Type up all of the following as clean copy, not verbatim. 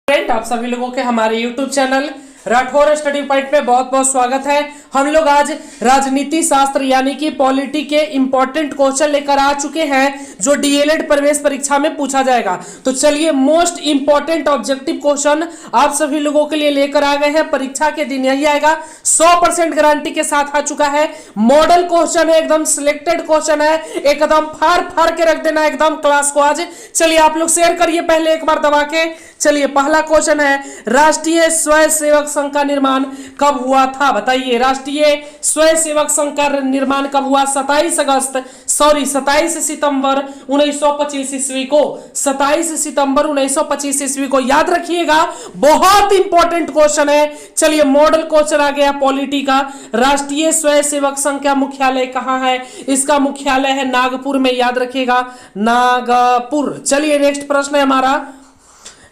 आप सभी लोगों के हमारे YouTube channel Rathore study point में बहुत बहुत स्वागत है। हम लोग आज राजनीति शास्त्र यानी कि पॉलिटी के इंपॉर्टेंट क्वेश्चन लेकर आ चुके हैं जो डीएलएड प्रवेश परीक्षा में पूछा जाएगा। तो चलिए मोस्ट इंपॉर्टेंट ऑब्जेक्टिव क्वेश्चन आप सभी लोगों के लिए लेकर आ गए हैं। परीक्षा के दिन यही आएगा, 100% गारंटी के साथ आ चुका है। मॉडल क्वेश्चन है, एकदम सिलेक्टेड क्वेश्चन है, एकदम फाड़ के रख देना एकदम क्लास को आज। चलिए आप लोग शेयर करिए पहले एक बार दबा के। चलिए पहला क्वेश्चन है, राष्ट्रीय स्वयंसेवक संघ का निर्माण कब हुआ था? बताइए, राष्ट्रीय स्वयंसेवक संघ का निर्माण कब हुआ? 27 सितंबर 1925 ईस्वी को। 27 सितंबर 1925 ईस्वी को, याद रखिएगा, बहुत इंपॉर्टेंट क्वेश्चन है। चलिए मॉडल क्वेश्चन आ गया पॉलिटी का। राष्ट्रीय स्वयंसेवक संघ का मुख्यालय कहां है? इसका मुख्यालय है नागपुर में, याद रखिएगा, नागपुर। चलिए नेक्स्ट प्रश्न है हमारा।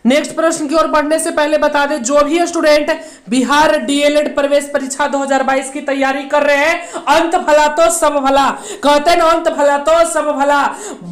नेक्स्ट प्रश्न की ओर बढ़ने से पहले बता दें, जो भी स्टूडेंट बिहार डीएलएड प्रवेश परीक्षा 2022 की तैयारी कर रहे हैं, अंत भला तो सब भला, कहते हैं ना, अंत भला तो सब भला।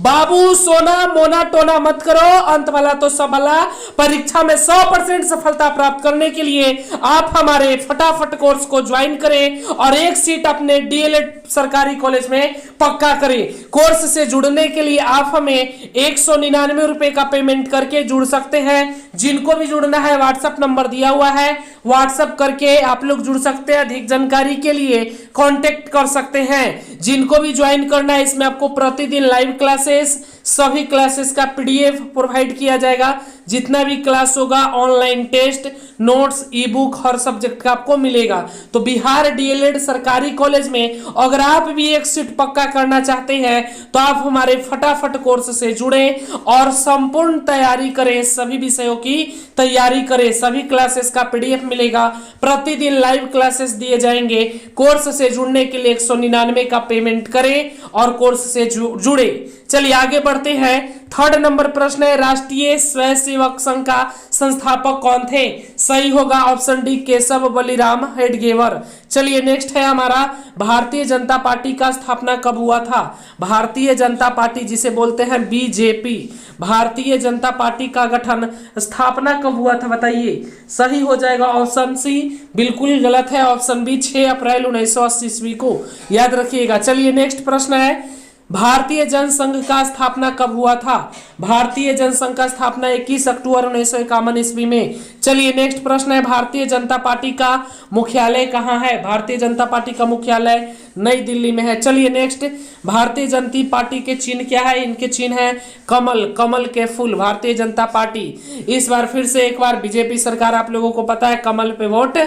बाबू सोना मोना टोना मत करो, अंत भला तो सब भला। परीक्षा में 100% सफलता प्राप्त करने के लिए आप हमारे फटाफट कोर्स को ज्वाइन करें और एक सीट अपने डीएलएड सरकारी कॉलेज में पक्का करें। कोर्स से जुड़ने के लिए आप हमें 199 रुपए का पेमेंट करके जुड़ सकते हैं। जिनको भी जुड़ना है व्हाट्सएप नंबर दिया हुआ है, व्हाट्सएप करके आप लोग जुड़ सकते हैं। अधिक जानकारी के लिए कांटेक्ट कर सकते हैं। जिनको भी ज्वाइन करना है, इसमें आपको प्रतिदिन लाइव क्लासेस, सभी क्लासेस का पीडीएफ प्रोवाइड किया जाएगा। जितना भी क्लास होगा, online test, notes, ebook, हर सब्जेक्ट का आपको मिलेगा। तो बिहार डीएलएड सरकारी कॉलेज में अगर आप भी एक सीट पक्का करना चाहते हैं तो आप हमारे फटाफट कोर्स से जुड़े और संपूर्ण तैयारी करें, सभी विषयों की तैयारी करें। सभी क्लासेस का पीडीएफ मिलेगा, प्रतिदिन लाइव क्लासेस दिए जाएंगे। कोर्स से जुड़ने के लिए 199 का पेमेंट करें और कोर्स से जुड़े। चलिए आगे बढ़ते हैं। थर्ड नंबर प्रश्न है, राष्ट्रीय स्वयंसेवक संघ का संस्थापक कौन थे? सही होगा ऑप्शन डी, केशव बलिराम हेडगेवर। चलिए नेक्स्ट है हमारा, भारतीय जनता पार्टी का स्थापना कब हुआ था? भारतीय जनता पार्टी जिसे बोलते हैं बीजेपी, भारतीय जनता पार्टी का गठन स्थापना कब हुआ था? बताइए। सही हो जाएगा ऑप्शन सी, बिल्कुल गलत है ऑप्शन बी, 6 अप्रैल 1980 ईस्वी को, याद रखिएगा। चलिए नेक्स्ट प्रश्न है, भारतीय जनसंघ का स्थापना कब हुआ था? भारतीय जनसंघ का स्थापना 21 अक्टूबर 1951 ईस्वी में। चलिए नेक्स्ट प्रश्न है, भारतीय जनता पार्टी का मुख्यालय कहां है? भारतीय जनता पार्टी का मुख्यालय नई दिल्ली में है। चलिए नेक्स्ट, भारतीय जनता पार्टी के चिन्ह क्या है? इनके चिन्ह है कमल, कमल के फूल। भारतीय जनता पार्टी इस बार फिर से एक बार बीजेपी सरकार, आप लोगों को पता है कमल पे वोट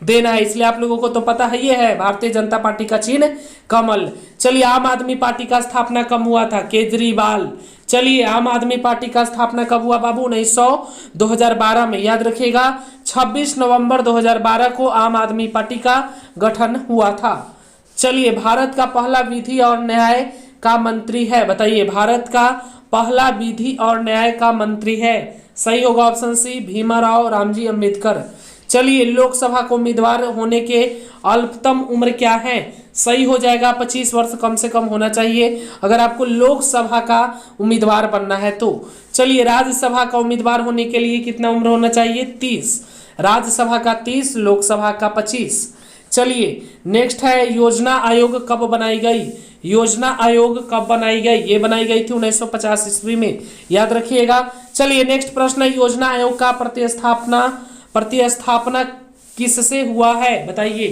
देना है, इसलिए आप लोगों को तो पता ही है भारतीय जनता पार्टी का चिन्ह कमल। चलिए आम आदमी पार्टी का स्थापना कब हुआ था? केजरीवाल। चलिए आम आदमी पार्टी का स्थापना कब हुआ बाबू? 2012 में, याद रखिएगा, 26 नवंबर 2012 को आम आदमी पार्टी का गठन हुआ था। चलिए भारत का पहला विधि और न्याय का मंत्री है? बताइए, भारत का पहला विधि और न्याय का मंत्री है? सही होगा ऑप्शन सी, भीमाराव रामजी अंबेडकर। चलिए लोकसभा को उम्मीदवार होने के अल्पतम उम्र क्या है? सही हो जाएगा 25 वर्ष कम से कम होना चाहिए अगर आपको लोकसभा का उम्मीदवार बनना है तो। चलिए राज्यसभा का उम्मीदवार होने के लिए कितना उम्र होना चाहिए? 30। राज्यसभा का 30, लोकसभा का 25। चलिए नेक्स्ट है, योजना आयोग कब बनाई गई? योजना आयोग कब बनाई गई? ये बनाई गई थी 1950 ईस्वी में, याद रखिएगा। चलिए नेक्स्ट प्रश्न है, योजना आयोग का प्रतिस्थापना किससे हुआ है? बताइए,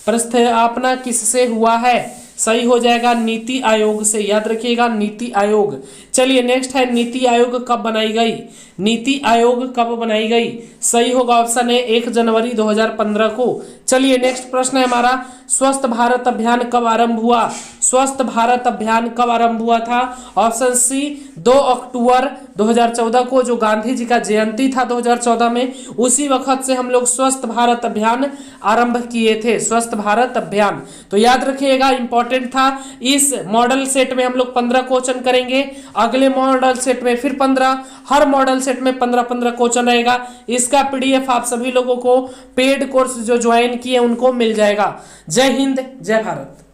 प्रतिस्थापना किससे हुआ है? सही हो जाएगा नीति आयोग से, याद रखिएगा, नीति आयोग। चलिए नेक्स्ट है, नीति आयोग कब बनाई गई? नीति आयोग कब बनाई गई? सही होगा ऑप्शन ए, 1 जनवरी 2015 को। चलिए नेक्स्ट प्रश्न है हमारा, स्वस्थ भारत अभियान कब आरंभ हुआ? स्वस्थ भारत अभियान कब आरंभ हुआ था? ऑप्शन सी, 2 अक्टूबर 2014 को, जो गांधी जी का जयंती था 2014 में, उसी वक्त से हम लोग स्वस्थ भारत अभियान आरंभ किए थे, स्वस्थ भारत अभियान। तो याद रखिएगा, इंपॉर्टेंट था। इस मॉडल सेट में हम लोग 15 क्वेश्चन करेंगे, अगले मॉडल सेट में फिर 15, हर मॉडल सेट में 15-15 क्वेश्चन रहेगा। इसका पीडीएफ आप सभी लोगों को पेड कोर्स जो ज्वाइन किए उनको मिल जाएगा। जय हिंद, जय भारत।